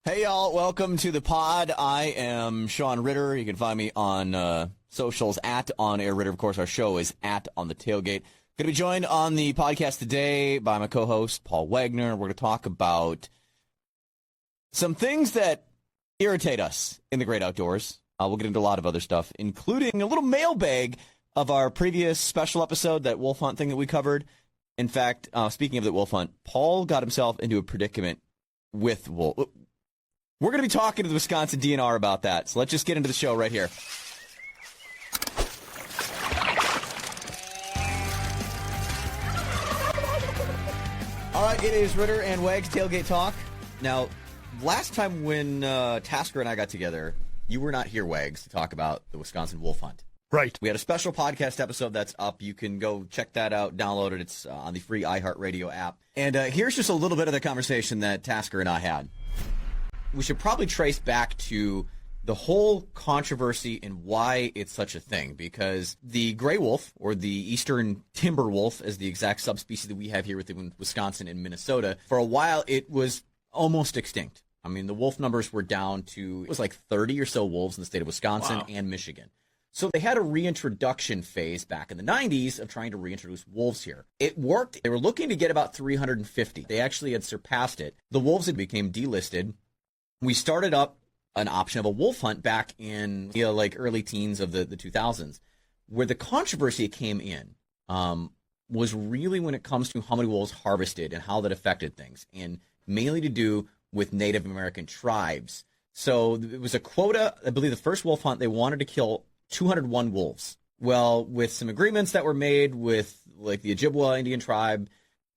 Hey, y'all. Welcome to the pod. I am Sean Ritter. You can find me on socials at On Air Ritter. Of course, our show is at On the Tailgate. Going to be joined on the podcast today by my co-host, Paul Wagner. We're going to talk about some things that irritate us in the great outdoors. We'll get into a lot of other stuff, including a little mailbag of our previous special episode, that wolf hunt thing that we covered. In fact, speaking of the wolf hunt, Paul got himself into a predicament with wolf. We're going to be talking to the Wisconsin DNR about that, so let's just get into the show right here. All right, it is Ritter and Wags Tailgate Talk. Now, last time when Tasker and I got together, you were not here, Wags, to talk about the Wisconsin wolf hunt. Right. We had a special podcast episode that's up. You can go check that out, download it. It's on the free iHeartRadio app. And here's just a little bit of the conversation that Tasker and I had. We should probably trace back to the whole controversy and why it's such a thing, because the gray wolf, or the eastern timber wolf, as the exact subspecies that we have here within Wisconsin and Minnesota, for a while it was almost extinct. I mean, the wolf numbers were down to, it was like 30 or so wolves in the state of Wisconsin and Michigan. So they had a reintroduction phase back in the 90s of trying to reintroduce wolves here. It worked. They were looking to get about 350. They actually had surpassed it. The wolves had became delisted. We started up an option of a wolf hunt back in like early teens of the 2000s. Where the controversy came in was really when it comes to how many wolves harvested and how that affected things, and mainly to do with Native American tribes. So it was a quota. I believe the first wolf hunt, they wanted to kill 201 wolves. Well, with some agreements that were made with like the Ojibwa Indian tribe,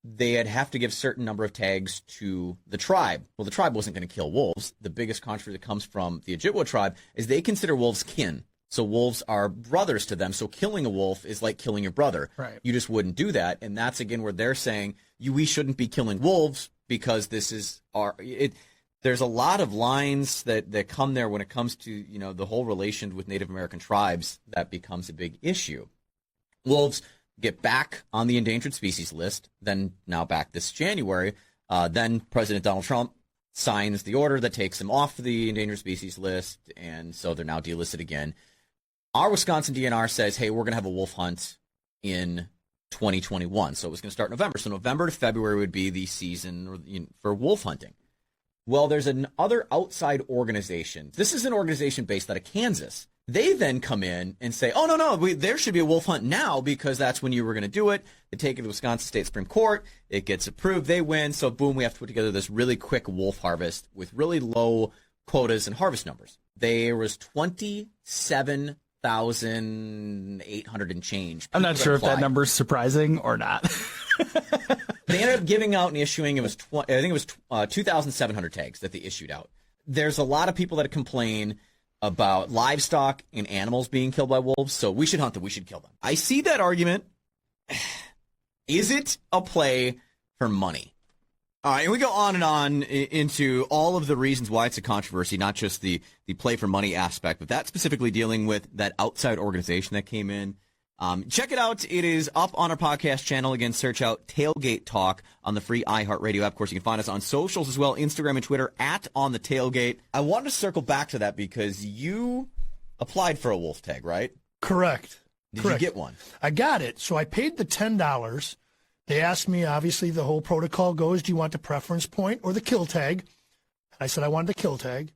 they'd have to give a certain number of tags to the tribe. Well, the tribe wasn't going to kill wolves. The biggest controversy that comes from the Ojibwa tribe is they consider wolves kin. So wolves are brothers to them. So killing a wolf is like killing your brother. Right. You just wouldn't do that. And that's, again, where they're saying we shouldn't be killing wolves because this is there's a lot of lines that come there when it comes to, the whole relation with Native American tribes. That becomes a big issue. Wolves get back on the endangered species list, then now back this January. Then President Donald Trump signs the order that takes them off the endangered species list, and so they're now delisted again. Our Wisconsin DNR says, hey, we're going to have a wolf hunt in 2021. So it was going to start in November. So November to February would be the season for wolf hunting. Well, there's another outside organization. This is an organization based out of Kansas. They then come in and say, oh, no, there should be a wolf hunt now because that's when you were going to do it. They take it to the Wisconsin State Supreme Court. It gets approved. They win. So, boom, we have to put together this really quick wolf harvest with really low quotas and harvest numbers. There was 27,800 and change. I'm not sure if that number is surprising or not. They ended up giving out and issuing, I think it was 2,700 tags that they issued out. There's a lot of people that complain about livestock and animals being killed by wolves, so we should hunt them, we should kill them. I see that argument. Is it a play for money? All right, and we go on and on into all of the reasons why it's a controversy, not just the play for money aspect, but that specifically dealing with that outside organization that came in. Check it out. It is up on our podcast channel. Again, search out Tailgate Talk on the free iHeartRadio app. Of course, you can find us on socials as well, Instagram and Twitter, at On the Tailgate. I wanted to circle back to that because you applied for a wolf tag, right? Correct. Did you get one? I got it. So I paid the $10. They asked me, obviously, the whole protocol goes, do you want the preference point or the kill tag? I said I wanted the kill tag.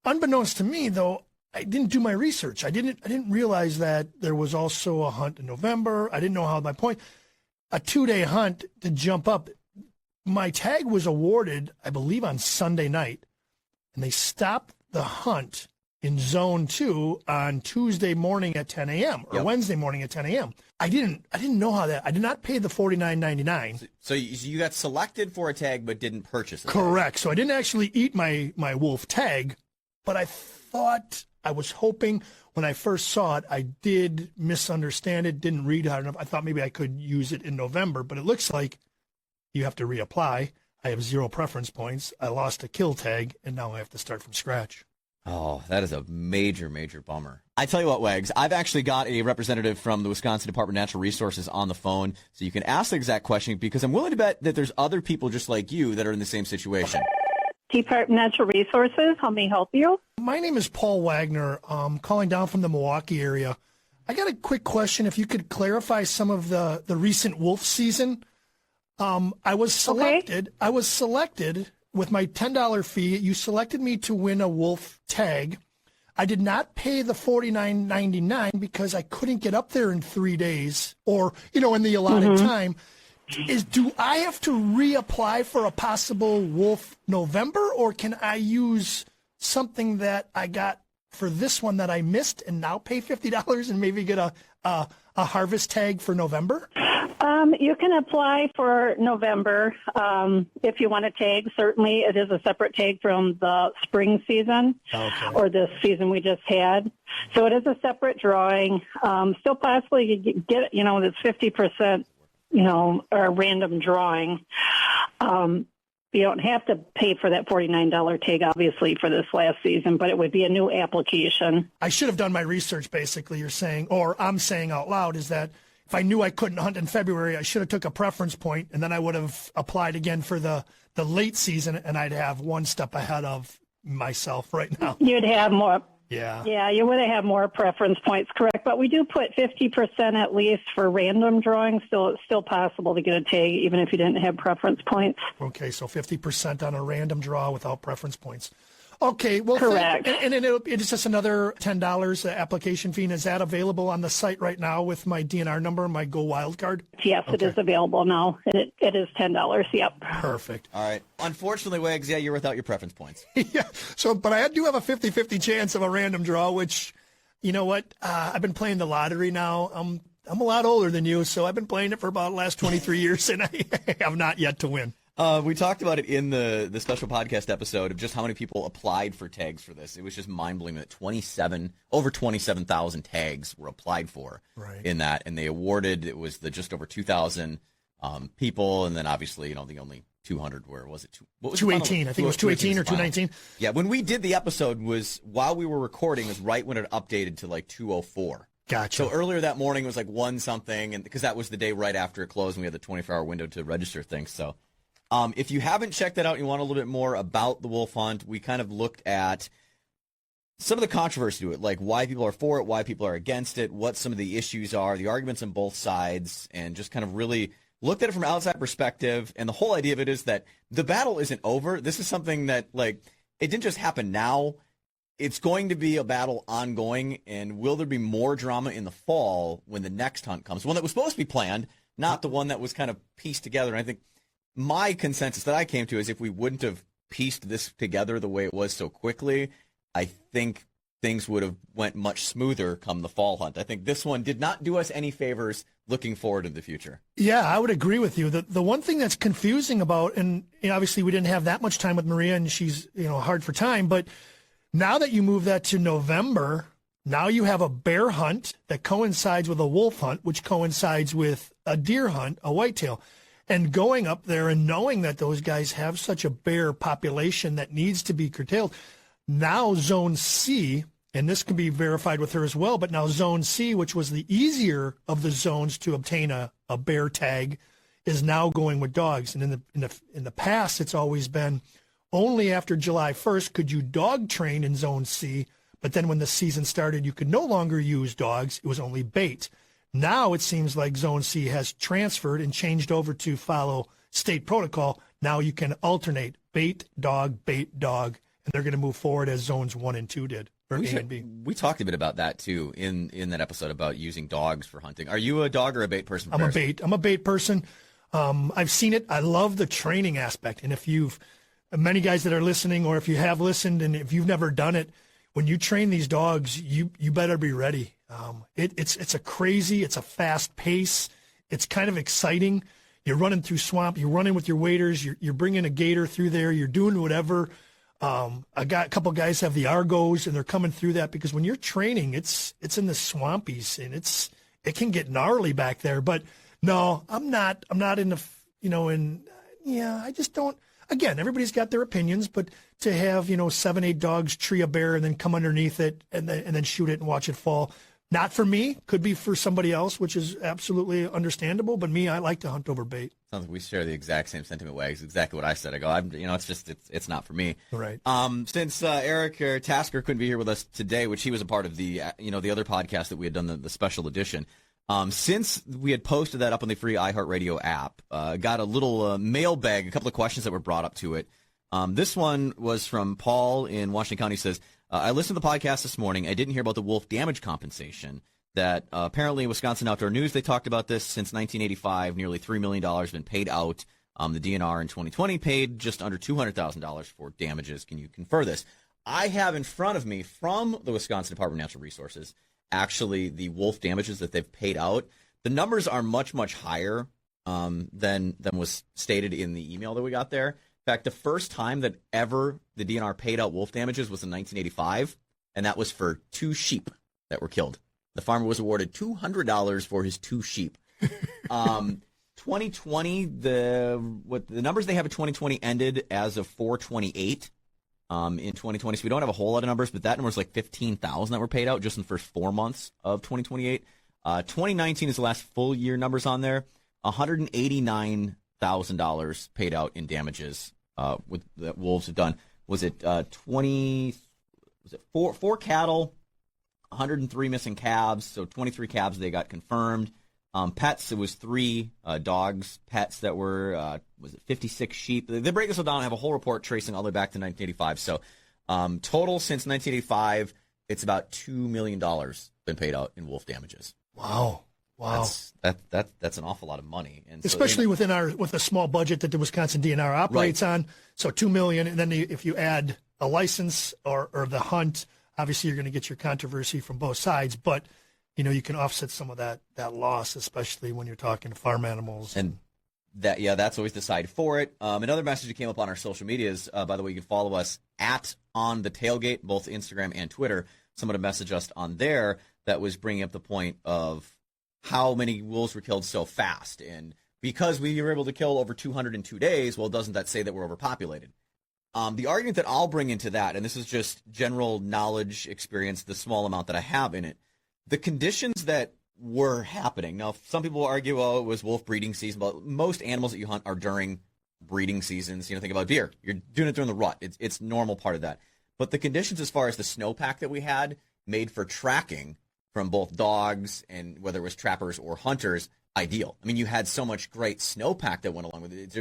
Unbeknownst to me, though, I didn't do my research. I didn't realize that there was also a hunt in November. I didn't know how a 2-day hunt to jump up. My tag was awarded, I believe, on Sunday night, and they stopped the hunt in Zone 2 on Tuesday morning at 10 a.m. or Wednesday morning at 10 a.m. I didn't know how that. I did not pay the $49.99. So you got selected for a tag but didn't purchase it. Correct. So I didn't actually eat my wolf tag, but I was hoping when I first saw it, I did misunderstand it, didn't read hard enough. I thought maybe I could use it in November, but it looks like you have to reapply. I have 0 preference points. I lost a kill tag, and now I have to start from scratch. Oh, that is a major, major bummer. I tell you what, Wags, I've actually got a representative from the Wisconsin Department of Natural Resources on the phone, so you can ask the exact question, because I'm willing to bet that there's other people just like you that are in the same situation. Department Natural Resources. How may I help you? My name is Paul Wagner, calling down from the Milwaukee area. I got a quick question. If you could clarify some of the recent wolf season. I was selected. I was selected with my $10 fee. You selected me to win a wolf tag. I did not pay the $49.99 because I couldn't get up there in 3 days, or in the allotted time. Do I have to reapply for a possible wolf November, or can I use something that I got for this one that I missed and now pay $50 and maybe get a harvest tag for November? You can apply for November if you want a tag. Certainly, it is a separate tag from the spring season or this season we just had. So it is a separate drawing. Still possibly you get, it's 50%, or random drawing. You don't have to pay for that $49 tag, obviously, for this last season, but it would be a new application. I should have done my research, basically, you're saying, or I'm saying out loud, is that if I knew I couldn't hunt in February, I should have took a preference point, and then I would have applied again for the late season, and I'd have one step ahead of myself right now. You'd have more. Yeah, you would have more preference points, correct. But we do put 50% at least for random drawing. It's still possible to get a tag even if you didn't have preference points. Okay, so 50% on a random draw without preference points. Okay, well, correct. And it's just another $10 application fee. And is that available on the site right now with my DNR number and my Go Wild card? Yes, okay. It is available now. It is $10. Yep. Perfect. All right. Unfortunately, Wags, you're without your preference points. Yeah. But I do have a 50-50 chance of a random draw, which, you know what? I've been playing the lottery now. I'm a lot older than you, so I've been playing it for about the last 23 years, and I have not yet to win. We talked about it in the special podcast episode of just how many people applied for tags for this. It was just mind-blowing that over 27,000 tags were applied for in that, and they awarded, it was just over 2,000 people, and then obviously, the only 200 was it? What was 218. I think it was 218 or 219. Yeah, when we did the episode was while we were recording was right when it updated to like 204. Gotcha. So earlier that morning it was like 1 something, and because that was the day right after it closed, and we had the 24-hour window to register things, so. If you haven't checked that out and you want a little bit more about the wolf hunt, we kind of looked at some of the controversy to it, like why people are for it, why people are against it, what some of the issues are, the arguments on both sides, and just kind of really looked at it from an outside perspective. And the whole idea of it is that the battle isn't over. This is something that, it didn't just happen now. It's going to be a battle ongoing, and will there be more drama in the fall when the next hunt comes? One that was supposed to be planned, not the one that was kind of pieced together. And I think my consensus that I came to is if we wouldn't have pieced this together the way it was so quickly, I think things would have went much smoother come the fall hunt. I think this one did not do us any favors looking forward to the future. Yeah, I would agree with you. The one thing that's confusing about, and obviously we didn't have that much time with Maria, and she's hard for time, but now that you move that to November, now you have a bear hunt that coincides with a wolf hunt, which coincides with a deer hunt, a whitetail. And going up there and knowing that those guys have such a bear population that needs to be curtailed, now Zone C, and this can be verified with her as well, but now Zone C, which was the easier of the zones to obtain a bear tag, is now going with dogs. And in the past, it's always been only after July 1st could you dog train in Zone C, but then when the season started, you could no longer use dogs. It was only bait. Now it seems like Zone C has transferred and changed over to follow state protocol. Now you can alternate bait, dog, and they're going to move forward as Zones 1 and 2 did, or A and B. We talked a bit about that, too, in that episode about using dogs for hunting. Are you a dog or a bait person? I'm a bait person. I've seen it. I love the training aspect. And if many guys that are listening, or if you have listened and if you've never done it, when you train these dogs, you better be ready. It's a fast pace. It's kind of exciting. You're running through swamp. You're running with your waders. You're bringing a gator through there. You're doing whatever. A couple guys have the Argos, and they're coming through that because when you're training, it's in the swampies, and it can get gnarly back there. But no, I'm not in the I just don't. Again, everybody's got their opinions, but to have 7, 8 dogs tree a bear and then come underneath it and then shoot it and watch it fall. Not for me. Could be for somebody else, which is absolutely understandable. But me, I like to hunt over bait. Sounds like we share the exact same sentiment, Wags. Exactly what I said. I go, it's not for me. Right. Since Eric or Tasker couldn't be here with us today, which he was a part of the other podcast that we had done, the special edition. Since we had posted that up on the free iHeartRadio app, got a little mailbag, a couple of questions that were brought up to it. This one was from Paul in Washington County. He says, I listened to the podcast this morning. I didn't hear about the wolf damage compensation that apparently Wisconsin Outdoor News, they talked about this since 1985. Nearly $3 million has been paid out. The DNR in 2020 paid just under $200,000 for damages. Can you confer this? I have in front of me from the Wisconsin Department of Natural Resources actually the wolf damages that they've paid out. The numbers are much, much higher than was stated in the email that we got there. In fact, the first time that ever the DNR paid out wolf damages was in 1985, and that was for 2 sheep that were killed. The farmer was awarded $200 for his 2 sheep. 2020, the numbers they have in 2020 ended as of 4/28 in 2020, so we don't have a whole lot of numbers, but that number is like 15,000 that were paid out just in the first 4 months of 2028. 2019 is the last full year numbers on there. $189,000 paid out in damages with that wolves have done. Was it 4 cattle, 103 missing calves, so 23 calves they got confirmed. Pets, it was 3 dogs, pets that were, 56 sheep. They break this all down and have a whole report tracing all the way back to 1985. So total since 1985, it's about $2 million been paid out in wolf damages. Wow. That's an awful lot of money, and especially with a small budget that the Wisconsin DNR operates on. So $2 million, and then if you add a license or the hunt, obviously you're going to get your controversy from both sides. But you can offset some of that loss, especially when you're talking farm animals. And that's always the side for it. Another message that came up on our social medias. By the way, you can follow us at On the Tailgate, both Instagram and Twitter. Someone had messaged us on there that was bringing up the point of how many wolves were killed so fast. And because we were able to kill over 200 in 2 days, well, doesn't that say that we're overpopulated? The argument that I'll bring into that, and this is just general knowledge, experience, the small amount that I have in it, the conditions that were happening. Now, some people argue, it was wolf breeding season, but most animals that you hunt are during breeding seasons. Think about deer. You're doing it during the rut. It's normal part of that. But the conditions as far as the snowpack that we had made for tracking from both dogs and whether it was trappers or hunters, ideal. I mean, you had so much great snowpack that went along with it.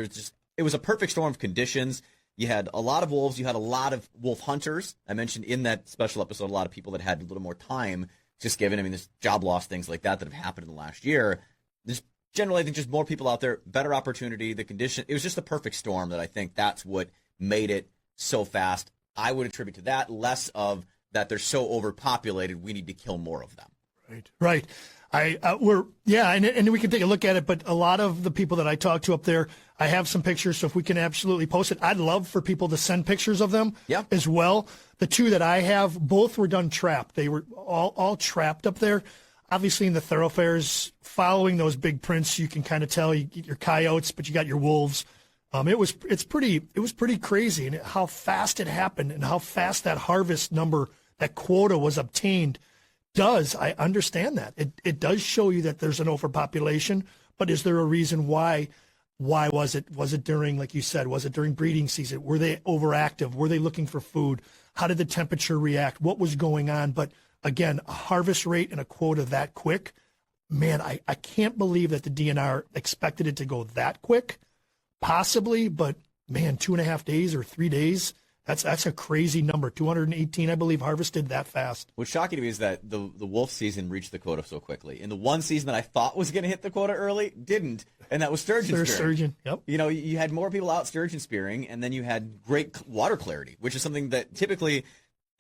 It was a perfect storm of conditions. You had a lot of wolves. You had a lot of wolf hunters. I mentioned in that special episode a lot of people that had a little more time just given. There's job loss, things like that have happened in the last year. There's generally, I think, just more people out there, better opportunity, the condition. It was just the perfect storm that I think that's what made it so fast. I would attribute to that, less of that they're so overpopulated, we need to kill more of them. Right. And we can take a look at it, but a lot of the people that I talk to up there, I have some pictures, so if we can absolutely post it, I'd love for people to send pictures of them as well. The 2 that I have, both were done trapped. They were all trapped up there. Obviously in the thoroughfares, following those big prints, you can kind of tell you get your coyotes, but you got your wolves. It was pretty crazy, and how fast it happened and how fast that harvest number, that quota was obtained. I understand that. It does show you that there's an overpopulation, but is there a reason why? Why was it? Was it during, like you said, was it during breeding season? Were they overactive? Were they looking for food? How did the temperature react? What was going on? But again, a harvest rate and a quota that quick, man, I can't believe that the DNR expected it to go that quick. Possibly, but man, 2.5 days or 3 days. That's a crazy number. 218, I believe, harvested that fast. What's shocking to me is that the wolf season reached the quota so quickly. In the one season that I thought was going to hit the quota early, didn't, and that was sturgeon spearing. Yep. You had more people out sturgeon spearing, and then you had great water clarity, which is something that typically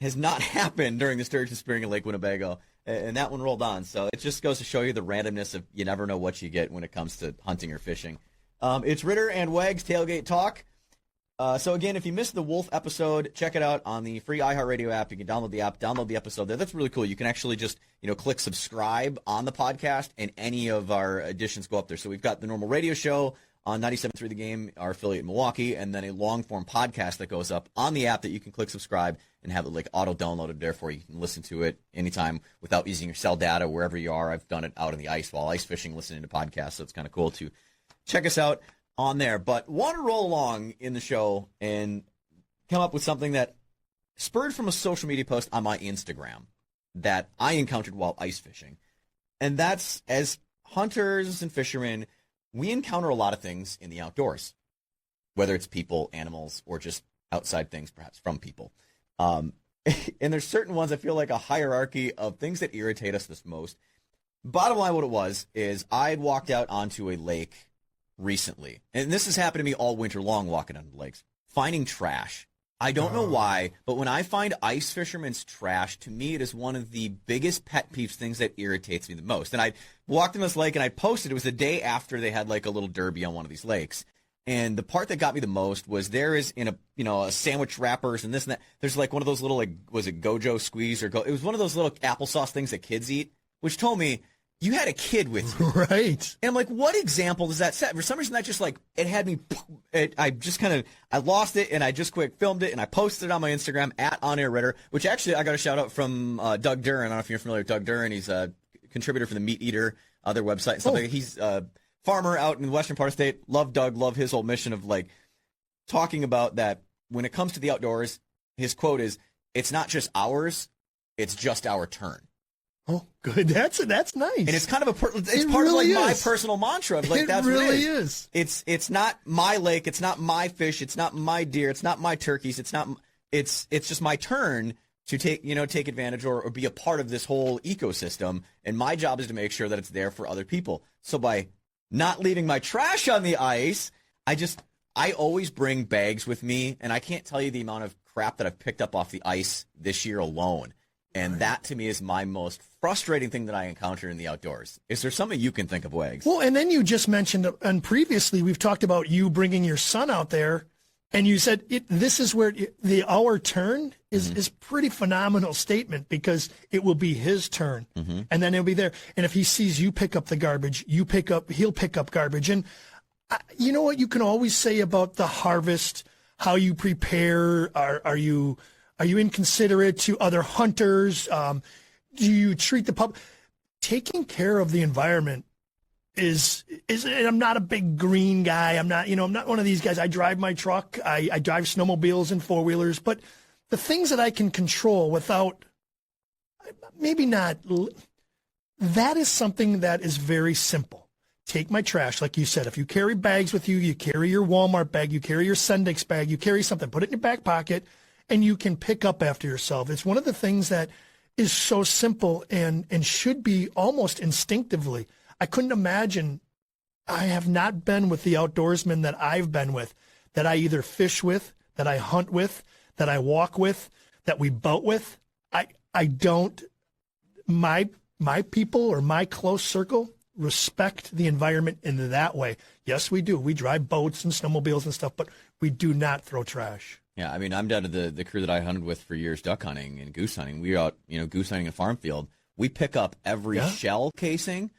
has not happened during the sturgeon spearing in Lake Winnebago, and that one rolled on. So it just goes to show you the randomness of you never know what you get when it comes to hunting or fishing. It's Ritter and Wags Tailgate Talk. So again, if you missed the wolf episode, check it out on the free iHeartRadio app. You can download the app, download the episode there. That's really cool. You can actually just, click subscribe on the podcast, and any of our editions go up there. So we've got the normal radio show on 97.3 The Game, our affiliate in Milwaukee, and then a long-form podcast that goes up on the app that you can click subscribe and have it like auto-downloaded there for you. You can listen to it anytime without using your cell data wherever you are. I've done it out on the ice while ice fishing, listening to podcasts, so it's kind of cool to check us out. on there, but want to roll along in the show and come up with something that spurred from a social media post on my Instagram that I encountered while ice fishing. And that's, as hunters and fishermen, we encounter a lot of things in the outdoors, whether it's people, animals, or just outside things, perhaps from people. And there's certain ones I feel like a hierarchy of things that irritate us the most. Bottom line, what it was is I had walked out onto a lake recently, and this has happened to me all winter long walking on the lakes, finding trash. I don't know why, but when I find ice fishermen's trash, to me it is one of the biggest pet peeves, things that irritates me the most. And I walked in this lake and I posted, it was the day after they had like a little derby on one of these lakes. And the part that got me the most was there is in a sandwich wrappers and this and that, there's like one of those little, like, was it Gojo squeeze it was one of those little applesauce things that kids eat, which told me you had a kid with you. Right. And I'm like, what example does that set? For some reason, that just like, it had me, I lost it and I just quick filmed it and I posted it on my Instagram at On Air Ritter, which actually I got a shout out from Doug Duran. I don't know if you're familiar with Doug Duran. He's a contributor for the Meat Eater, their website and stuff like that. He's a farmer out in the western part of the state. Love Doug, love his whole mission of like talking about that when it comes to the outdoors. His quote is, "It's not just ours, it's just our turn." Oh, good. That's nice. And it's kind of part really of like my is. personal mantra of like, It that's really what it is. is. It's not my lake, it's not my fish, it's not my deer, it's not my turkeys, it's just my turn to take advantage or be a part of this whole ecosystem, and my job is to make sure that it's there for other people. So by not leaving my trash on the ice, I always bring bags with me, and I can't tell you the amount of crap that I've picked up off the ice this year alone. And that, to me, is my most frustrating thing that I encounter in the outdoors. Is there something you can think of, Wags? Well, and then you just mentioned, and previously we've talked about you bringing your son out there, and you said this is where our turn is pretty phenomenal statement, because it will be his turn, and then he'll be there. And if he sees you pick up the garbage, he'll pick up garbage. And you know what you can always say about the harvest, how you prepare, are you inconsiderate to other hunters? Do you treat the public? Taking care of the environment is, and I'm not a big green guy. I'm not one of these guys. I drive my truck. I drive snowmobiles and four-wheelers. But the things that I can control without, maybe not, that is something that is very simple. Take my trash, like you said. If you carry bags with you, you carry your Walmart bag, you carry your Sendix bag, you carry something, put it in your back pocket, and you can pick up after yourself. It's one of the things that is so simple and should be almost instinctively. I couldn't imagine, I have not been with the outdoorsmen that I've been with, that I either fish with, that I hunt with, that I walk with, that we boat with. I don't, my people or my close circle respect the environment in that way. Yes, we do. We drive boats and snowmobiles and stuff, but we do not throw trash. Yeah, I mean, I'm down to the crew that I hunted with for years, duck hunting and goose hunting. We were out, goose hunting in a farm field. We pick up every shell casing.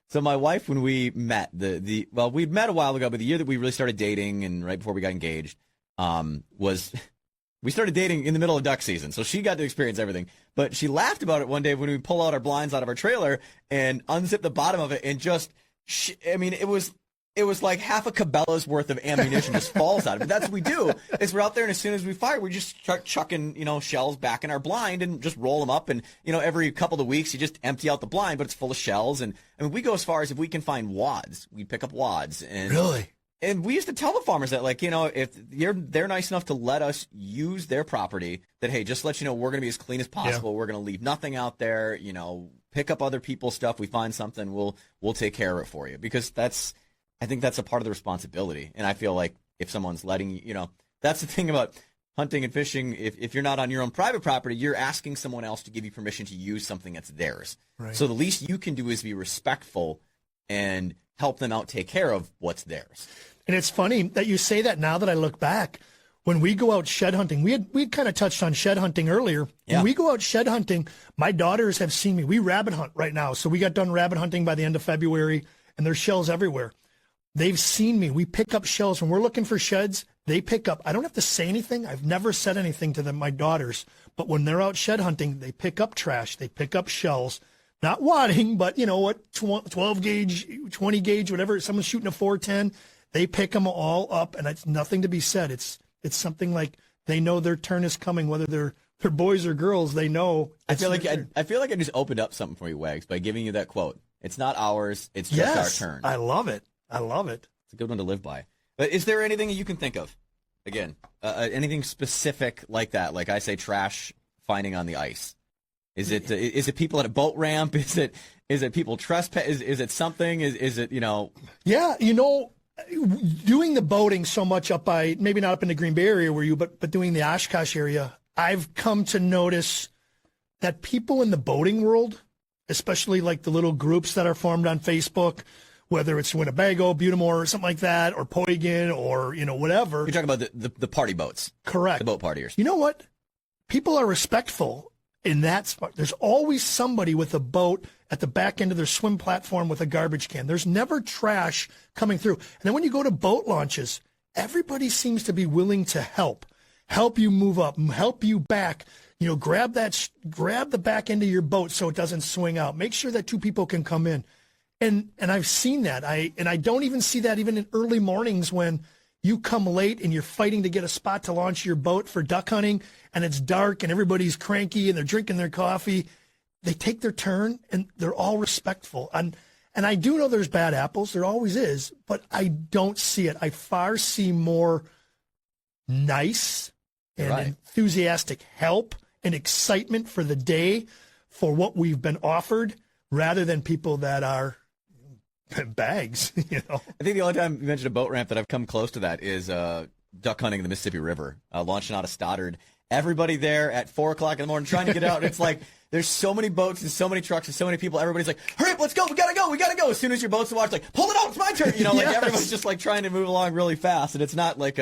So my wife, when we met, we'd met a while ago, but the year that we really started dating and right before we got engaged, we started dating in the middle of duck season. So she got to experience everything. But she laughed about it one day when we pull out our blinds out of our trailer and unzip the bottom of it and it was like half a Cabela's worth of ammunition just falls out of it. But that's what we do, is we're out there, and as soon as we fire, we just start chucking, shells back in our blind and just roll them up. And, every couple of weeks, you just empty out the blind, but it's full of shells. And, I mean, we go as far as if we can find wads, we pick up wads. And, really? And we used to tell the farmers that, like, if they're nice enough to let us use their property, that, hey, just let you know, we're going to be as clean as possible. Yeah. We're going to leave nothing out there, pick up other people's stuff. We find something, we'll take care of it for you, because I think that's a part of the responsibility. And I feel like if someone's letting you, that's the thing about hunting and fishing. If you're not on your own private property, you're asking someone else to give you permission to use something that's theirs. Right. So the least you can do is be respectful and help them out, take care of what's theirs. And it's funny that you say that now that I look back. When we go out shed hunting, we kind of touched on shed hunting earlier. Yeah. When we go out shed hunting, my daughters have seen me. We rabbit hunt right now. So we got done rabbit hunting by the end of February, and there's shells everywhere. They've seen me. We pick up shells. When we're looking for sheds, they pick up. I don't have to say anything. I've never said anything to them, my daughters. But when they're out shed hunting, they pick up trash. They pick up shells. Not wadding, but 12 gauge, 20 gauge, whatever. Someone's shooting a 410. They pick them all up, and it's nothing to be said. It's something like they know their turn is coming, whether they're boys or girls. They know. I feel like I just opened up something for you, Wags, by giving you that quote. It's not ours. It's just our turn. I love it. It's a good one to live by. But is there anything you can think of? Again, anything specific like that? Like I say, trash finding on the ice. Is it people at a boat ramp? Is it people trespass? Is it something? Is it Yeah, doing the boating so much up by, maybe not up in the Green Bay area where but doing the Oshkosh area, I've come to notice that people in the boating world, especially like the little groups that are formed on Facebook, whether it's Winnebago, Butamore, or something like that, or Poygan, or whatever. You're talking about the party boats. Correct. The boat partiers. You know what? People are respectful in that spot. There's always somebody with a boat at the back end of their swim platform with a garbage can. There's never trash coming through. And then when you go to boat launches, everybody seems to be willing to help you move up, help you back. Grab the back end of your boat so it doesn't swing out. Make sure that two people can come in. And I've seen that. I don't even see that even in early mornings when you come late and you're fighting to get a spot to launch your boat for duck hunting, and it's dark and everybody's cranky and they're drinking their coffee. They take their turn and they're all respectful. And I do know there's bad apples. There always is, but I don't see it. I far see more nice and enthusiastic help and excitement for the day for what we've been offered, rather than people that are bags. I think the only time you mentioned a boat ramp that I've come close to that is duck hunting in the Mississippi River, launching out of Stoddard. Everybody there at 4 o'clock in the morning trying to get out. And it's like there's so many boats and so many trucks and so many people. Everybody's like, hurry up, let's go. We gotta go. As soon as your boat's in the water, it's like, pull it out. It's my turn. Like everyone's just like trying to move along really fast. And it's not like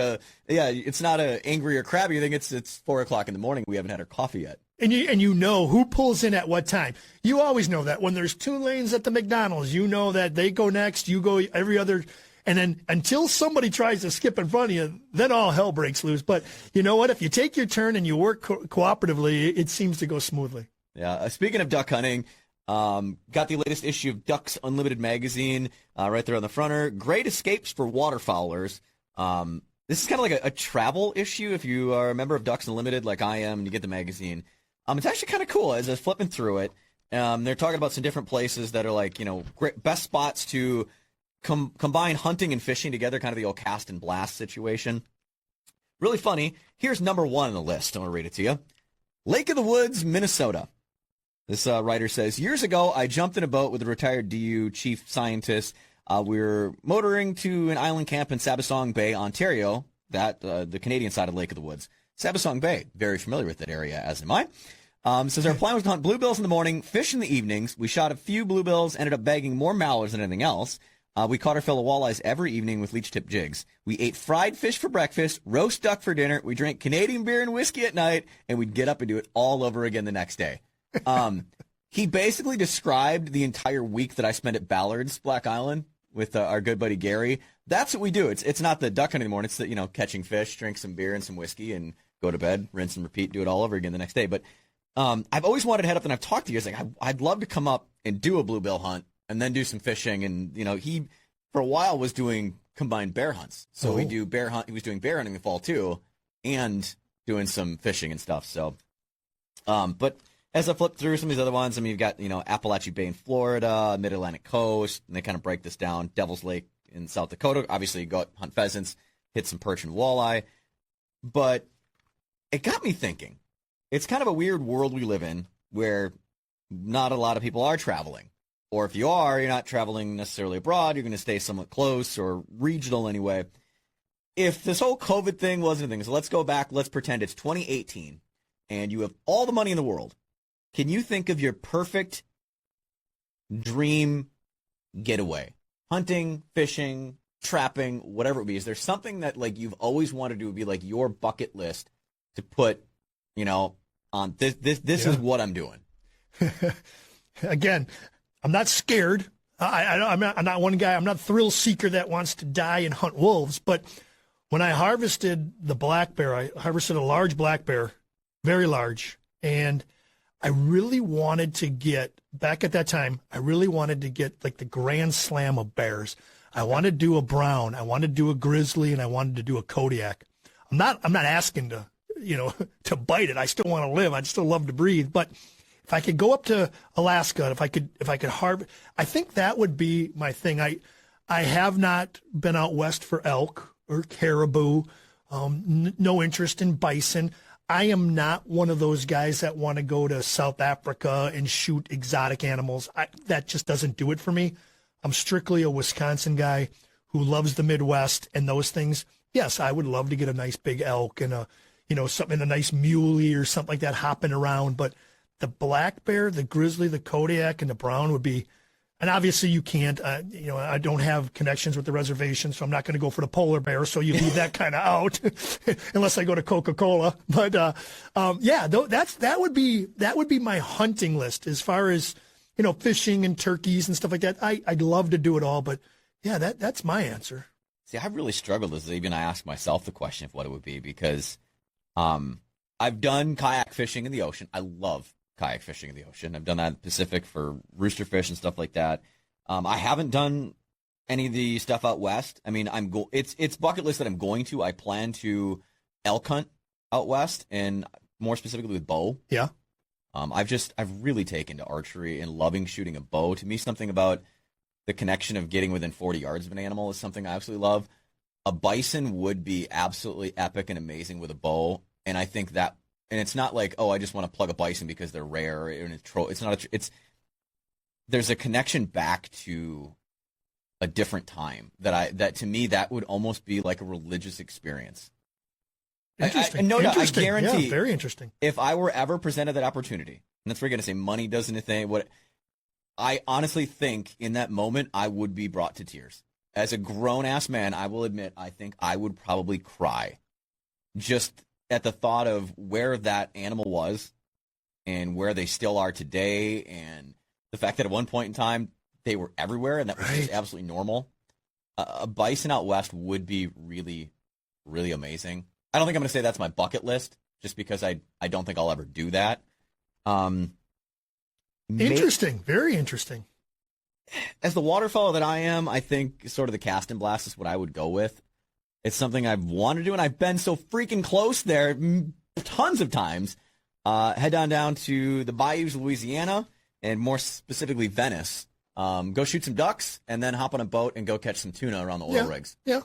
it's not a angry or crabby thing. It's 4 o'clock in the morning. We haven't had our coffee yet. And you know who pulls in at what time. You always know that. When there's 2 lanes at the McDonald's, you know that they go next, you go every other. And then until somebody tries to skip in front of you, then all hell breaks loose. But you know what? If you take your turn and you work cooperatively, it seems to go smoothly. Yeah. Speaking of duck hunting, got the latest issue of Ducks Unlimited magazine right there on the fronter. Great escapes for waterfowlers. This is kind of like a travel issue. If you are a member of Ducks Unlimited like I am and you get the magazine, it's actually kind of cool. As I was flipping through it, they're talking about some different places that are like, great, best spots to combine hunting and fishing together, kind of the old cast and blast situation. Really funny. Here's number 1 on the list. I'm going to read it to you. Lake of the Woods, Minnesota. This writer says, years ago, I jumped in a boat with a retired DU chief scientist. We were motoring to an island camp in Sabasong Bay, Ontario, the Canadian side of Lake of the Woods. Sabasong Bay, very familiar with that area, as am I. Says our plan was to hunt bluebills in the morning, fish in the evenings. We shot a few bluebills, ended up bagging more mallards than anything else. We caught our fill of walleyes every evening with leech tip jigs. We ate fried fish for breakfast, roast duck for dinner. We drank Canadian beer and whiskey at night, and we'd get up and do it all over again the next day. He basically described the entire week that I spent at Ballard's Black Island with our good buddy Gary. That's what we do. It's not the duck hunting in the morning. It's the, catching fish, drink some beer and some whiskey, and go to bed, rinse and repeat, do it all over again the next day. But I've always wanted to head up, and I've talked to you. It's like I'd love to come up and do a bluebill hunt and then do some fishing. And he for a while was doing combined bear hunts. So we do bear hunt. He was doing bear hunting in the fall too, and doing some fishing and stuff. So, but as I flip through some of these other ones, you've got, Appalachia Bay in Florida, Mid-Atlantic Coast, and they kind of break this down. Devil's Lake in South Dakota. Obviously, you go out, hunt pheasants, hit some perch and walleye. But it got me thinking. It's kind of a weird world we live in where not a lot of people are traveling. Or if you are, you're not traveling necessarily abroad. You're going to stay somewhat close or regional anyway. If this whole COVID thing wasn't a thing, so let's go back. Let's pretend it's 2018, and you have all the money in the world. Can you think of your perfect dream getaway? Hunting, fishing, trapping, whatever it be. Is there something that you've always wanted to do, would be like your bucket list to put, on this is what I'm doing? Again, I'm not scared. I'm not one guy. I'm not a thrill seeker that wants to die and hunt wolves. But when I harvested the black bear, I harvested a large black bear, very large, and I really wanted to get, back at that time, the Grand Slam of bears. I want to do a brown, I want to do a grizzly, and I wanted to do a Kodiak. I'm not asking to, to bite it. I still want to live. I'd still love to breathe. But if I could go up to Alaska, if I could harvest, I think that would be my thing. I have not been out west for elk or caribou. No interest in bison. I am not one of those guys that want to go to South Africa and shoot exotic animals. That just doesn't do it for me. I'm strictly a Wisconsin guy who loves the Midwest and those things. Yes, I would love to get a nice big elk and a nice muley or something like that hopping around. But the black bear, the grizzly, the Kodiak, and the brown would be. And obviously you can't, I don't have connections with the reservation, so I'm not going to go for the polar bear. So you leave that kind of out unless I go to Coca-Cola. But, that would be my hunting list as far as, fishing and turkeys and stuff like that. I'd love to do it all, but yeah, that's my answer. See, I've really struggled as even I ask myself the question of what it would be because, I've done kayak fishing in the ocean. I love kayak fishing in the ocean. I've done that in the Pacific for rooster fish and stuff like that. I haven't done any of the stuff out west. I mean, it's bucket list that I'm going to. I plan to elk hunt out west and more specifically with bow. Yeah. I've really taken to archery and loving shooting a bow. To me, something about the connection of getting within 40 yards of an animal is something I absolutely love. A bison would be absolutely epic and amazing with a bow. And I think that, and it's not like, oh, I just want to plug a bison because they're rare. And there's a connection back to a different time that to me, that would almost be like a religious experience. Interesting. I guarantee. Yeah, very interesting. If I were ever presented that opportunity, and that's where you're going to say money doesn't a thing. I honestly think in that moment, I would be brought to tears. As a grown-ass man, I will admit, I think I would probably cry just at the thought of where that animal was and where they still are today, and the fact that at one point in time they were everywhere and that was just absolutely normal. A bison out west would be really, really amazing. I don't think I'm going to say that's my bucket list just because I don't think I'll ever do that. Interesting. Very interesting. As the waterfowl that I am, I think sort of the cast and blast is what I would go with. It's something I've wanted to do, and I've been so freaking close there tons of times. Head down to the bayous, Louisiana, and more specifically Venice. Go shoot some ducks, and then hop on a boat and go catch some tuna around the oil rigs. Yeah.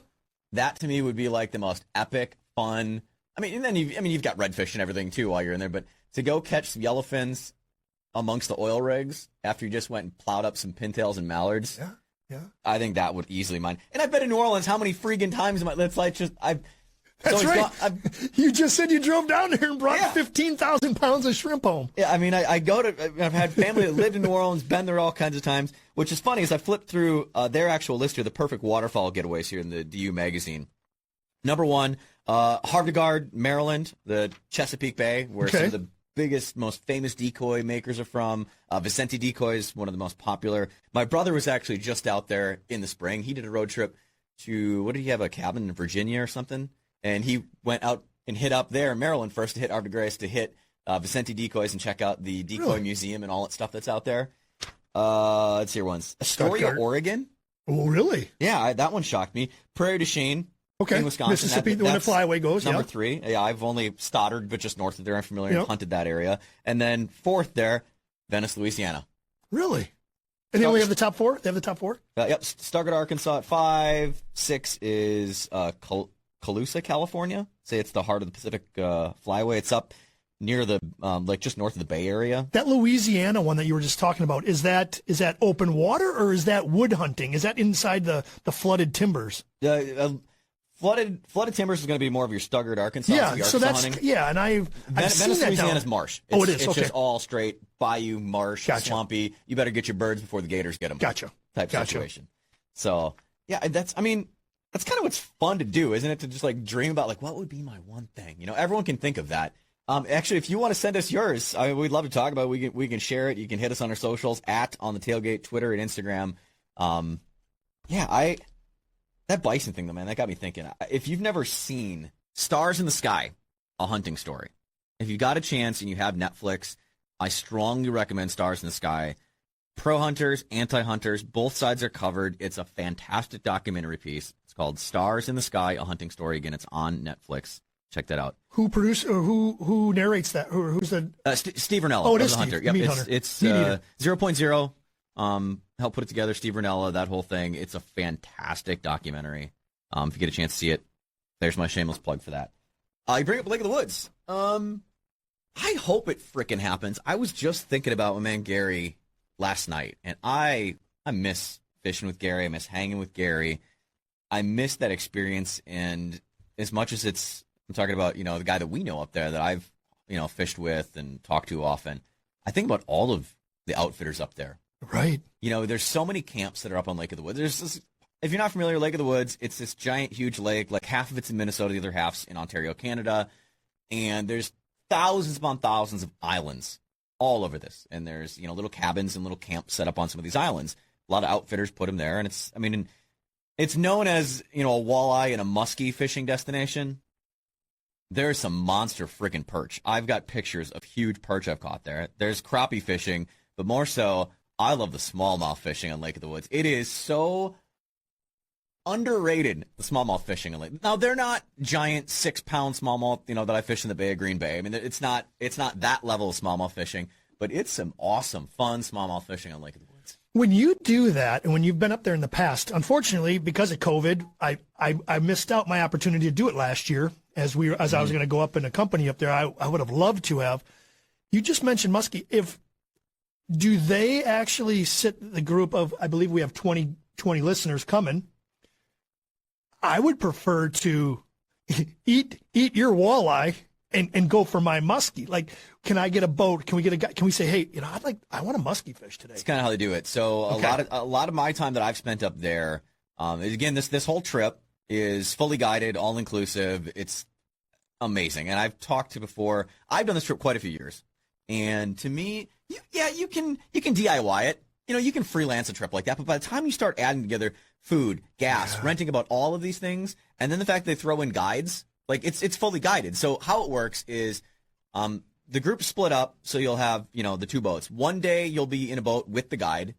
That to me would be like the most epic, fun. I mean, and then you've got redfish and everything too while you're in there, but to go catch some yellowfins amongst the oil rigs after you just went and plowed up some pintails and mallards. Yeah. Yeah. I think that would easily mine. And I've been in New Orleans how many freaking times it's like just That's right. You just said you drove down there and brought 15,000 pounds of shrimp home. Yeah, I mean, I've had family that lived in New Orleans, been there all kinds of times, which is funny as I flipped through their actual list here, the perfect waterfowl getaways here in the DU magazine. Number one, Havre-de-Garde, Maryland, the Chesapeake Bay, where some of the biggest, most famous decoy makers are from. Vicente Decoys, one of the most popular. My brother was actually just out there in the spring. He did a road trip to, what did he have, a cabin in Virginia or something? And he went out and hit up there in Maryland first to hit Havre-de-Grace, to hit Vicente Decoys and check out the Decoy Museum and all that stuff that's out there. Let's see here once. Astoria, Oregon. Oh, really? Yeah, that one shocked me. Prairie du Chien. Okay, in Wisconsin. Mississippi, the flyway goes. Number 3. Yeah, I've only Stoddard, but just north of there. I'm familiar and hunted that area. And then 4th there, Venice, Louisiana. Really? And they only have the top 4? They have the top 4? Yep. Stargard, Arkansas at 5. 6 is Colusa, California. Say it's the heart of the Pacific Flyway. It's up near the just north of the Bay Area. That Louisiana one that you were just talking about, is that open water or is that wood hunting? Is that inside the flooded timbers? Flooded timbers is going to be more of your Stuttgart, Arkansas. Yeah, so that's hunting. And I've seen that Louisiana's marsh. It is. It's just all straight bayou, marsh, swampy. You better get your birds before the gators get them. Gotcha. Type situation. So yeah, that's kind of what's fun to do, isn't it? To just like dream about like what would be my one thing. Everyone can think of that. Actually, if you want to send us yours, we'd love to talk about it. We can share it. You can hit us on our socials @On the Tailgate, Twitter and Instagram. That bison thing, though, man, that got me thinking. If you've never seen Stars in the Sky, a hunting story, if you got a chance and you have Netflix, I strongly recommend Stars in the Sky. pro hunters, anti-hunters, both sides are covered. It's a fantastic documentary piece. It's called Stars in the Sky, A Hunting Story. Again, it's on Netflix. Check that out. Who produced or who narrates that? Who's the Steve Rinella? Oh, it is the Steve, hunter. the Yep, meat it's hunter. it's Meat eater. 0.0. Helped put it together. Steve Rinella, that whole thing. It's a fantastic documentary. If you get a chance to see it, there's my shameless plug for that. You bring up Lake of the Woods. I hope it frickin' happens. I was just thinking about my man Gary last night, and I miss fishing with Gary. I miss hanging with Gary. I miss that experience, and as much as I'm talking about, the guy that we know up there that I've, fished with and talked to often, I think about all of the outfitters up there. Right. There's so many camps that are up on Lake of the Woods. There's this, if you're not familiar with Lake of the Woods, it's this giant, huge lake. Like half of it's in Minnesota, the other half's in Ontario, Canada. And there's thousands upon thousands of islands all over this. And there's, little cabins and little camps set up on some of these islands. A lot of outfitters put them there. And it's known as, a walleye and a muskie fishing destination. There's some monster freaking perch. I've got pictures of huge perch I've caught there. There's crappie fishing, but more so, I love the smallmouth fishing on Lake of the Woods. It is so underrated, the smallmouth fishing on Lake. Now, they're not giant 6-pound smallmouth, that I fish in the Bay of Green Bay. It's not that level of smallmouth fishing, but it's some awesome, fun smallmouth fishing on Lake of the Woods. When you do that, and when you've been up there in the past, unfortunately, because of COVID, I missed out my opportunity to do it last year. As I was going to go up in a company up there, I would have loved to have. You just mentioned muskie. Do they actually sit the group of? I believe we have 20 listeners coming. I would prefer to eat your walleye and go for my muskie. Like, can I get a boat? Can we get a guy? Can we say, hey, I want a muskie fish today? That's kind of how they do it. So Okay. a lot of my time that I've spent up there, again, this whole trip is fully guided, all inclusive. It's amazing. And I've talked to before. I've done this trip quite a few years, and to me, you can DIY it. You can freelance a trip like that. But by the time you start adding together food, gas, renting about all of these things, and then the fact they throw in guides, like it's fully guided. So how it works is, the group split up. So you'll have, the two boats. One day you'll be in a boat with the guide,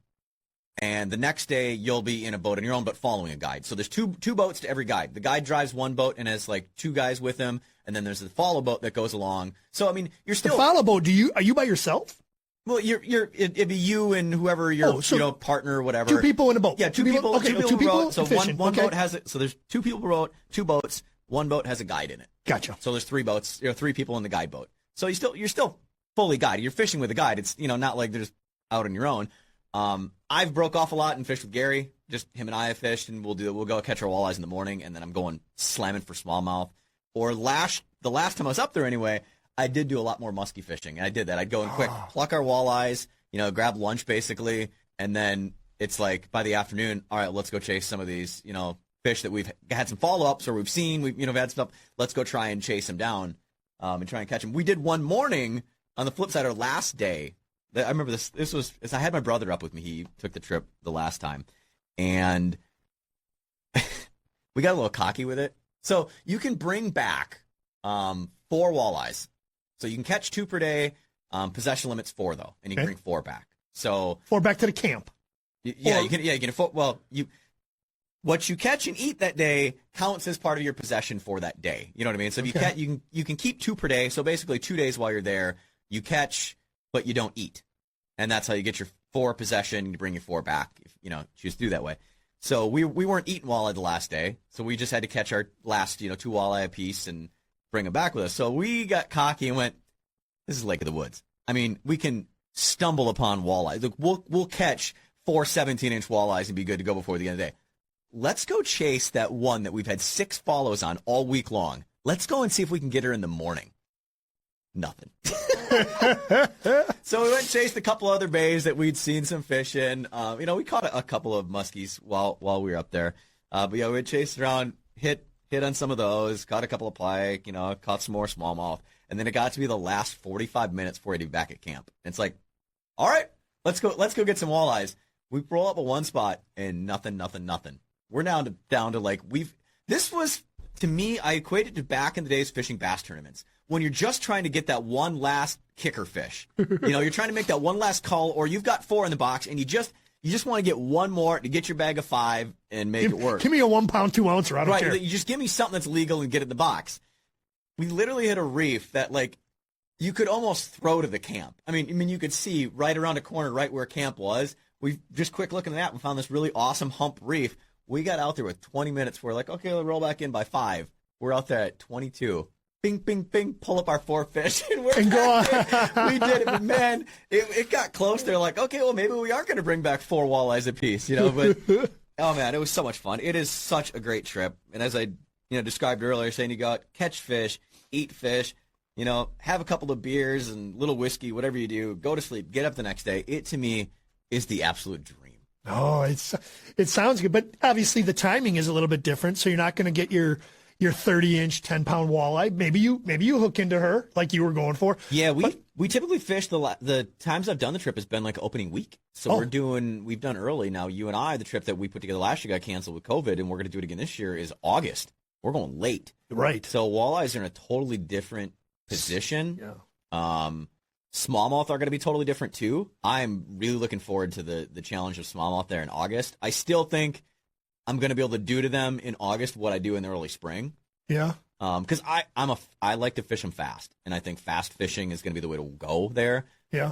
and the next day you'll be in a boat on your own, but following a guide. So there's two boats to every guide. The guide drives one boat and has like two guys with him, and then there's the follow boat that goes along. So you're still The follow boat. Are you by yourself? Well, it'd be you and whoever your partner or whatever. 2 people in a boat. Yeah, two people. Okay, two 2 people rowed. So fishing. one Okay. boat has it. So there's 2 people per boat, 2 boats. One boat has a guide in it. Gotcha. So there's 3 boats. 3 people in the guide boat. So you're still fully guided. You're fishing with a guide. It's not like they're just out on your own. I've broke off a lot and fished with Gary. Just him and I have fished, and we'll go catch our walleyes in the morning, and then I'm going slamming for smallmouth. Or the last time I was up there anyway, I did do a lot more muskie fishing, and I did that. I'd go and quick pluck our walleyes, grab lunch basically, and then it's like by the afternoon, all right, let's go chase some of these, fish that we've had some follow-ups or we've seen, we've had stuff. Let's go try and chase them down, and try and catch them. We did one morning on the flip side, our last day. I remember this was, I had my brother up with me. He took the trip the last time, and we got a little cocky with it. So you can bring back 4 walleyes. So you can catch 2 per day. Possession limit's 4 though, and you can bring 4 back. So 4 back to the camp. you can. What you catch and eat that day counts as part of your possession for that day. You know what I mean? So if you can keep 2 per day. So basically 2 days while you're there, you catch, but you don't eat, and that's how you get your 4 possession. You bring your 4 back if choose to do that way. So we weren't eating walleye the last day, so we just had to catch our last 2 walleye a piece and bring them back with us. So we got cocky and went, this is Lake of the Woods. We can stumble upon walleye. Look, we'll catch 4 17-inch walleyes and be good to go before the end of the day. Let's go chase that one that we've had 6 follows on all week long. Let's go and see if we can get her in the morning. Nothing. So we went and chased a couple other bays that we'd seen some fish in. We caught a couple of muskies while we were up there. But we chased around, hit on some of those, caught a couple of pike, caught some more smallmouth. And then it got to be the last 45 minutes before we'd be back at camp. And it's like, all right, let's go get some walleyes. We roll up at one spot and nothing. We're down to like, this was, to me, I equate it to back in the days fishing bass tournaments. when you're just trying to get that one last kicker fish. You're trying to make that one last call, or you've got 4 in the box, and you just want to get one more to get your bag of 5 and make it work. Give me a 1 pound, 2 ouncer. I don't care. You just give me something that's legal and get it in the box. We literally hit a reef that, like, you could almost throw to the camp. I mean, you could see right around a corner, right where camp was. We just quick looking at that, we found this really awesome hump reef. We got out there with 20 minutes. We're like, okay, we'll roll back in by 5. We're out there at 22. Bing, bing, bing, pull up our 4 fish, and go on. We did it, but man, it got close. They're like, okay, well, maybe we are going to bring back 4 walleyes apiece, but oh man, it was so much fun. It is such a great trip. And as I, described earlier, saying you go out, catch fish, eat fish, have a couple of beers and little whiskey, whatever you do, go to sleep, get up the next day. It, to me, is the absolute dream. Oh, it sounds good, but obviously the timing is a little bit different. So you're not going to get your 30-inch, 10-pound walleye. Maybe you hook into her like you were going for. Yeah, we typically fish the times I've done the trip has been like opening week. So we've done early now. You and I, the trip that we put together last year got canceled with COVID, and we're going to do it again this year is August. We're going late. Right. So walleyes are in a totally different position. Yeah. Smallmouth are going to be totally different too. I'm really looking forward to the challenge of smallmouth there in August. I still think I'm going to be able to do to them in August what I do in the early spring. Yeah. Because I like to fish them fast, and I think fast fishing is going to be the way to go there. Yeah.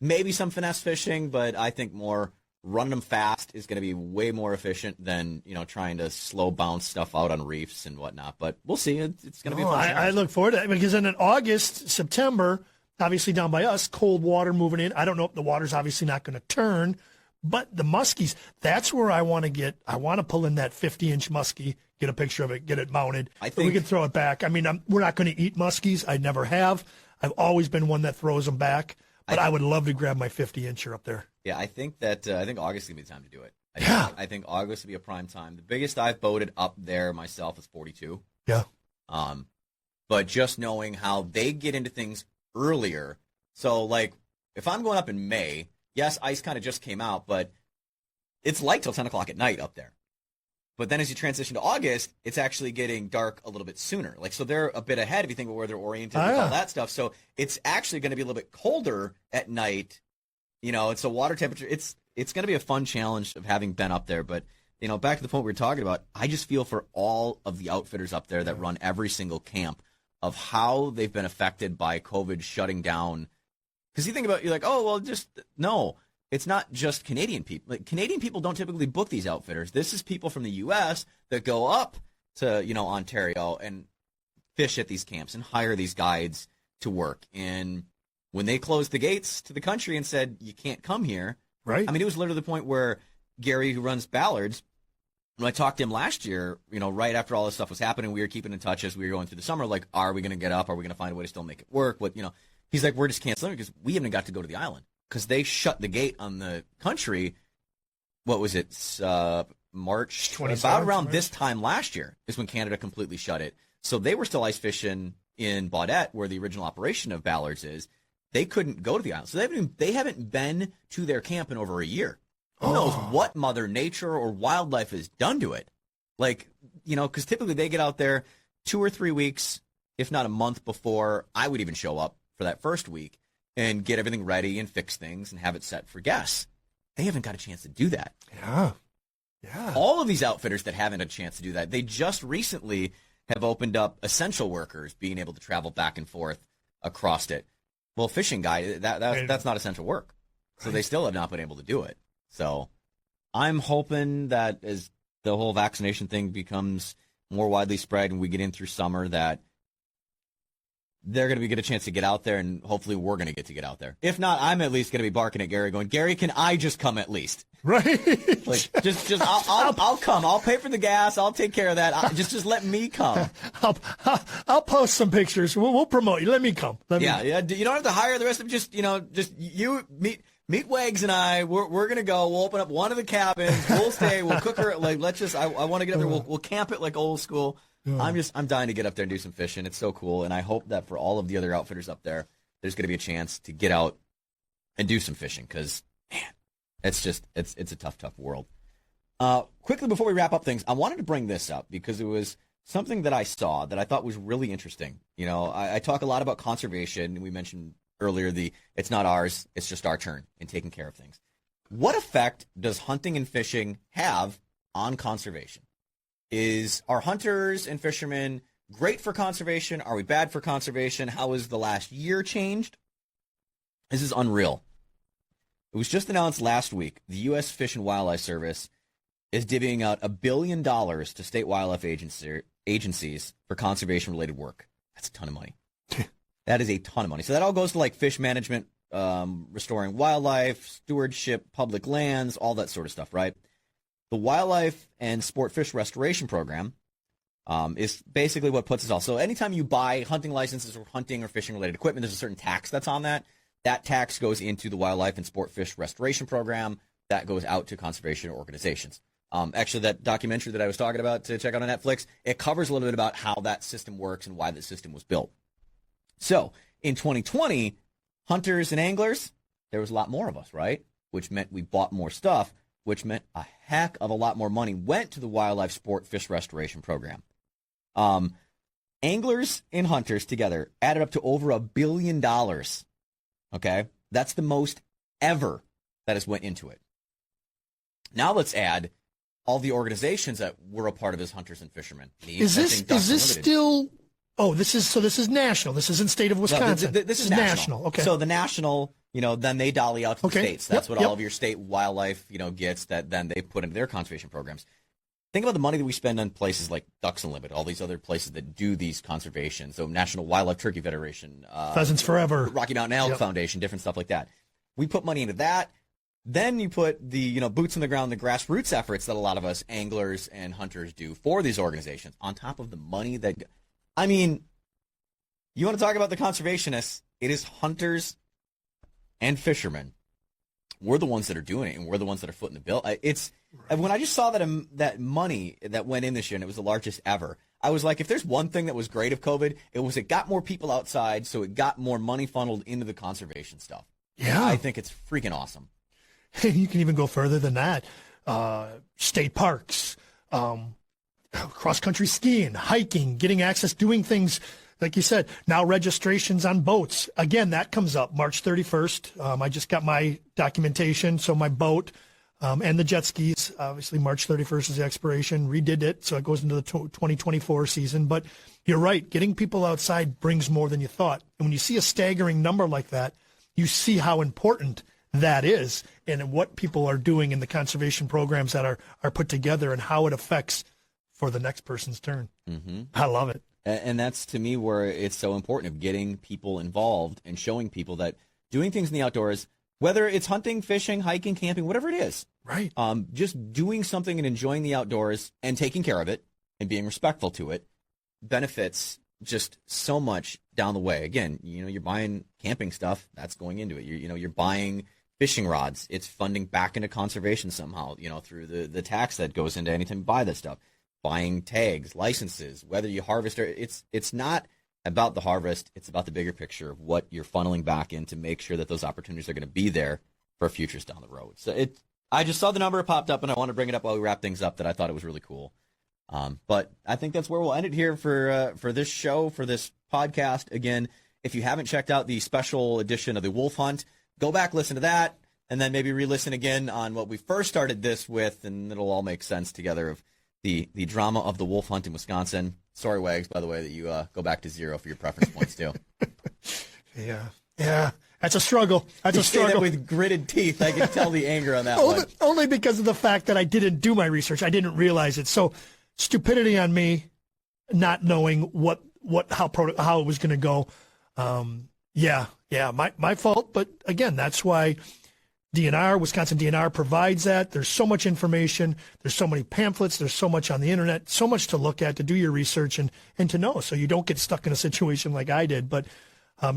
Maybe some finesse fishing, but I think more running them fast is going to be way more efficient than trying to slow bounce stuff out on reefs and whatnot. But we'll see. It's going to be a fun challenge. I look forward to it because then in August, September, obviously down by us, cold water moving in. I don't know if the water's obviously not going to turn, but the muskies, that's where I want to get. I want to pull in that 50-inch muskie, get a picture of it, get it mounted. I think we can throw it back. I mean, we're not going to eat muskies. I never have. I've always been one that throws them back, but I would love to grab my 50-incher up there. Yeah, I think August is going to be the time to do it. I think August will be a prime time. The biggest I've boated up there myself is 42. Yeah. But just knowing how they get into things earlier. So, like, if I'm going up in May, yes, ice kind of just came out, but it's light till 10 o'clock at night up there. But then as you transition to August, it's actually getting dark a little bit sooner. Like, so they're a bit ahead if you think of where they're oriented and all that stuff. So it's actually going to be a little bit colder at night. It's a water temperature. It's going to be a fun challenge of having been up there. But, back to the point we were talking about, I just feel for all of the outfitters up there that run every single camp of how they've been affected by COVID shutting down. Because you think about it, you're like, oh, well, no. It's not just Canadian people. Like, Canadian people don't typically book these outfitters. This is people from the U.S. that go up to, Ontario and fish at these camps and hire these guides to work. And when they closed the gates to the country and said, you can't come here. Right. I mean, it was literally the point where Gary, who runs Ballards, when I talked to him last year, right after all this stuff was happening, we were keeping in touch as we were going through the summer. Like, are we going to get up? Are we going to find a way to still make it work? He's like, we're just canceling because we haven't got to go to the island because they shut the gate on the country. What was it? March 27th, about around this time last year is when Canada completely shut it. So they were still ice fishing in Baudette, where the original operation of Ballards is. They couldn't go to the island. So they haven't been to their camp in over a year. Who knows what Mother Nature or wildlife has done to it? Like, because typically they get out there 2 or 3 weeks, if not a month before I would even show up for that first week and get everything ready and fix things and have it set for guests. They haven't got a chance to do that. Yeah. Yeah. All of these outfitters that haven't had a chance to do that, they just recently have opened up essential workers being able to travel back and forth across it. Well, fishing guy, that's not essential work. So they still have not been able to do it. So I'm hoping that as the whole vaccination thing becomes more widely spread and we get in through summer, that they're going to get a chance to get out there, and hopefully we're going to get out there. If not, I'm at least going to be barking at Gary going, Gary, can I just come at least? Right. Like, I'll come. I'll pay for the gas. I'll take care of that. Just let me come. I'll post some pictures. We'll promote you. Let me come. Yeah. You don't have to hire the rest of them. Just you meet Wags and I. We're gonna go. We'll open up one of the cabins. We'll stay. We'll cook her. Like, let's just. I want to get up there. We'll camp it like old school. I'm dying to get up there and do some fishing. It's so cool, and I hope that for all of the other outfitters up there, there's going to be a chance to get out and do some fishing. Because man, it's a tough world. Quickly before we wrap up things, I wanted to bring this up because it was something that I saw that I thought was really interesting. You know, I talk a lot about conservation. We mentioned earlier it's not ours, it's just our turn in taking care of things. What effect does hunting and fishing have on conservation? Are hunters and fishermen great for conservation? Are we bad for conservation? How has the last year changed? This is unreal. It was just announced last week the U.S. Fish and Wildlife Service is divvying out $1 billion to state wildlife agencies for conservation-related work. That's a ton of money. That is a ton of money. So that all goes to like fish management, restoring wildlife, stewardship, public lands, all that sort of stuff, right? The Wildlife and Sport Fish Restoration Program is basically what puts us all. So anytime you buy hunting licenses or hunting or fishing-related equipment, there's a certain tax that's on that. That tax goes into the Wildlife and Sport Fish Restoration Program. That goes out to conservation organizations. Actually, that documentary that I was talking about to check out on Netflix, it covers a little bit about how that system works and why the system was built. So in 2020, hunters and anglers, there was a lot more of us, right? Which meant we bought more stuff, which meant a heck of a lot more money went to the Wildlife Sport Fish Restoration Program. Anglers and hunters together added up to over $1 billion. Okay? That's the most ever that has went into it. Now let's add all the organizations that were a part of as hunters and fishermen. Is this still? Oh, this is national. This isn't state of Wisconsin. No, this is national. Okay. So the national, then they dolly out to the states. That's what all of your state wildlife, gets that then they put into their conservation programs. Think about the money that we spend on places like Ducks Unlimited, all these other places that do these conservation. So National Wildlife Turkey Federation, Pheasants Forever, Rocky Mountain Elk Foundation, different stuff like that. We put money into that. Then you put the boots on the ground, the grassroots efforts that a lot of us anglers and hunters do for these organizations, on top of the money that, you want to talk about the conservationists? It is hunters and fishermen. We're the ones that are doing it, and we're the ones that are footing the bill. When I just saw that money that went in this year, and it was the largest ever, I was like, if there's one thing that was great of COVID, it got more people outside, so it got more money funneled into the conservation stuff. Yeah, I think it's freaking awesome. You can even go further than that. State parks, cross-country skiing, hiking, getting access, doing things, like you said, now registrations on boats. Again, that comes up March 31st. I just got my documentation, so my boat and the jet skis, obviously March 31st is the expiration, redid it, so it goes into the 2024 season. But you're right, getting people outside brings more than you thought. And when you see a staggering number like that, you see how important that is and what people are doing in the conservation programs that are put together and how it affects for the next person's turn. Mm-hmm. I love it. And that's, to me, where it's so important, of getting people involved and showing people that doing things in the outdoors, whether it's hunting, fishing, hiking, camping, whatever it is, right? Just doing something and enjoying the outdoors and taking care of it and being respectful to it benefits just so much down the way. Again, you're buying camping stuff, that's going into it. You're buying fishing rods, it's funding back into conservation somehow, through the tax that goes into anytime you buy this stuff. Buying tags, licenses, whether you harvest or it's not about the harvest, it's about the bigger picture of what you're funneling back in to make sure that those opportunities are going to be there for futures down the road. So I just saw the number, it popped up, and I want to bring it up while we wrap things up, that I thought it was really cool. But I think that's where we'll end it here for this show, for this podcast. Again, if you haven't checked out the special edition of the Wolf Hunt, go back, listen to that, and then maybe re-listen again on what we first started this with, and it'll all make sense together of the drama of the wolf hunt in Wisconsin. Sorry, Wags, by the way, that you go back to 0 for your preference points, too. Yeah. That's a struggle. That's a struggle. Say that with gritted teeth. I can tell the anger on that one. Only because of the fact that I didn't do my research. I didn't realize it. So stupidity on me, not knowing how it was going to go. My fault. But again, that's why Wisconsin DNR provides that. There's so much information. There's so many pamphlets. There's so much on the internet, so much to look at, to do your research and to know, so you don't get stuck in a situation like I did. But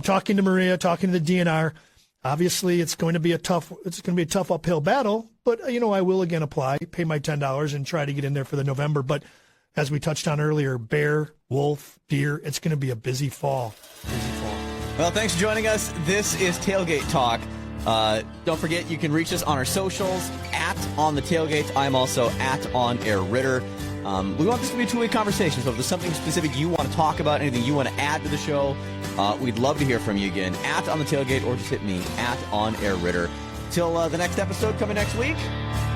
talking to Maria, talking to the DNR, obviously it's going to be a tough uphill battle. But I will again apply, pay my $10 and try to get in there for the November. But as we touched on earlier, bear, wolf, deer, it's going to be a busy fall. Well, thanks for joining us. This is Tailgate Talk. Don't forget, you can reach us on our socials, @OnTheTailgate. I'm also @OnAirRitter. We want this to be a two-way conversation, so if there's something specific you want to talk about, anything you want to add to the show, we'd love to hear from you again, at On the Tailgate, or just hit me, at On Air Ritter. Till the next episode coming next week,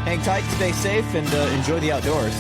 hang tight, stay safe, and enjoy the outdoors.